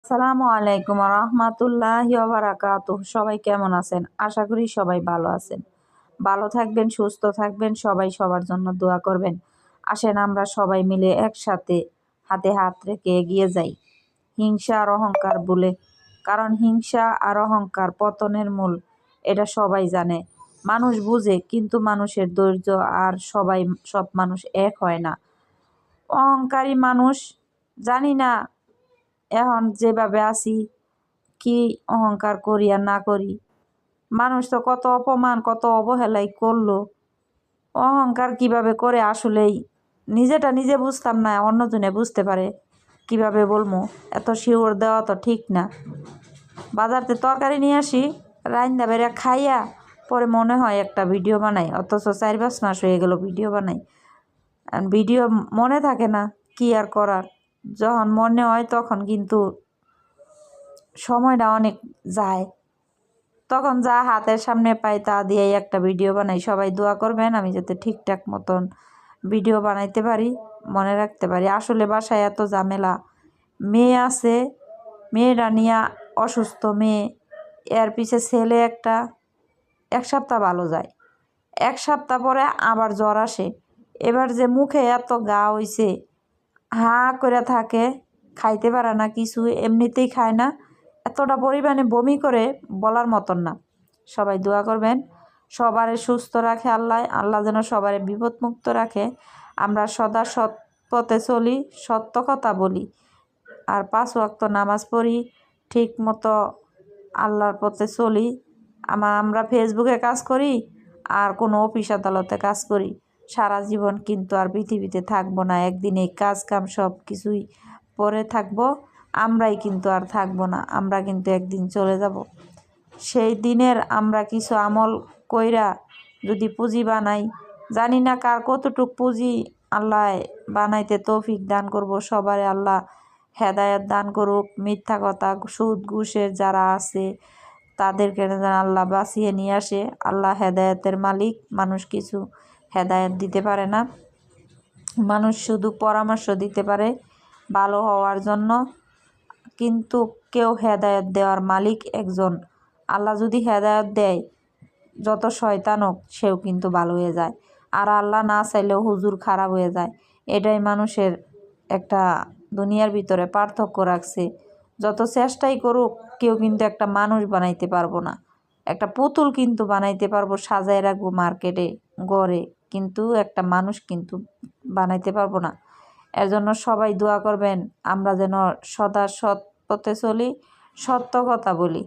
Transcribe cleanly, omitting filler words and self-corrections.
আসসালামু আলাইকুম রহমতুল্লাহি ওয়া বারাকাতুহু। সবাই কেমন আছেন? আশা করি সবাই ভালো আছেন। ভালো থাকবেন, সুস্থ থাকবেন, সবাই সবার জন্য দোয়া করবেন। আসেন আমরা সবাই মিলে একসাথে হাতে হাত রেখে এগিয়ে যাই, হিংসা আর অহংকার ভুলে। কারণ হিংসা আর অহংকার পতনের মূল, এটা সবাই জানে। মানুষ বুঝে, কিন্তু মানুষের ধৈর্য আর সব মানুষ এক হয় না। অহংকারী মানুষ, জানি না এখন যেভাবে আছি, কি অহংকার করি আর না করি। মানুষ তো কত অপমান, কত অবহেলাই করলো। অহংকার কিভাবে করে আসলেই নিজেটা নিজে বুঝতাম না, অন্যজনে বুঝতে পারে। কিভাবে বলবো, এত শিওর দেওয়া তো ঠিক না। বাজারতে তরকারি নিয়ে আসি, রাইন্দা বেড়ে খাইয়া পরে মনে হয় একটা ভিডিও বানাই, অথচ 4-5 মাস হয়ে গেল ভিডিও বানাই। আর ভিডিও মনে থাকে না, কি আর করার। যখন মনে হয় তখন কিন্তু সময়টা অনেক যায়, তখন যা হাতের সামনে পাই তা দিয়েই একটা ভিডিও বানাই। সবাই দোয়া করবেন আমি যাতে ঠিকঠাক মতন ভিডিও বানাইতে পারি, মনে রাখতে পারি। আসলে বাসায় এত ঝামেলা, মেয়ে আছে, মেয়েটা নিয়ে অসুস্থ মেয়ে, এর পিছে ছেলে একটা। 1 সপ্তাহ ভালো যায়, 1 সপ্তাহ পরে আবার জ্বর আসে। এবার যে মুখে এত গা হইছে, হা করে থাকে, খাইতে পারে না কিছু, এমনিতেই খায় না, এতটা পরিমাণে বমি করে বলার মতন না। সবাই দোয়া করবেন, সবারে সুস্থ রাখে আল্লাহ, আল্লাহ যেন সবারে বিপদমুক্ত রাখে। আমরা সদা সৎ পথে চলি, সত্য কথা বলি, আর 5 ওয়াক্ত নামাজ পড়ি, ঠিক মতো আল্লাহর পথে চলি। আমরা ফেসবুকে কাজ করি আর কোনো অফিস আদালতে কাজ করি। সারা জীবন কিন্তু আর পৃথিবীতে থাকবো না, একদিন এই কাজ কাম সব কিছুই পরে থাকবো। আমরাই কিন্তু আর থাকবো না, আমরা কিন্তু একদিন চলে যাব। সেই দিনের আমরা কিছু আমল কইরা যদি পুঁজি বানাই, জানি না কার কতটুক পুঁজি আল্লাহ বানাইতে তৌফিক দান করব। সবারে আল্লাহ হেদায়েত দান করুক। মিথ্যা কথা, সুদ ঘুষের যারা আছে তাদেরকে যেন আল্লাহ বাঁচিয়ে নিয়ে আসে। আল্লাহ হেদায়েতের মালিক, মানুষ কিছু হেদায়েত দিতে পারে না, মানুষ শুধু পরামর্শ দিতে পারে ভালো হওয়ার জন্য, কিন্তু কেউ হেদায়েত দেওয়ার মালিক একজন আল্লাহ। যদি হেদায়েত দেয়, যত শয়তান হোক সেও কিন্তু ভালো হয়ে যায়, আর আল্লাহ না চাইলেও হুজুর খারাপ হয়ে যায়। এটাই মানুষের একটা দুনিয়ার ভিতরে পার্থক্য রাখছে। যত চেষ্টাই করুক, কেউ কিন্তু একটা মানুষ বানাইতে পারবো না। একটা পুতুল কিন্তু বানাইতে পারবো, সাজায় রাখবো মার্কেটে, গড়ে, কিন্তু একটা মানুষ কিন্তু বানাইতে পারবো না। এর জন্য সবাই দোয়া করবেন আমরা যেন সদা সৎ পথে চলি, সত্য কথা বলি।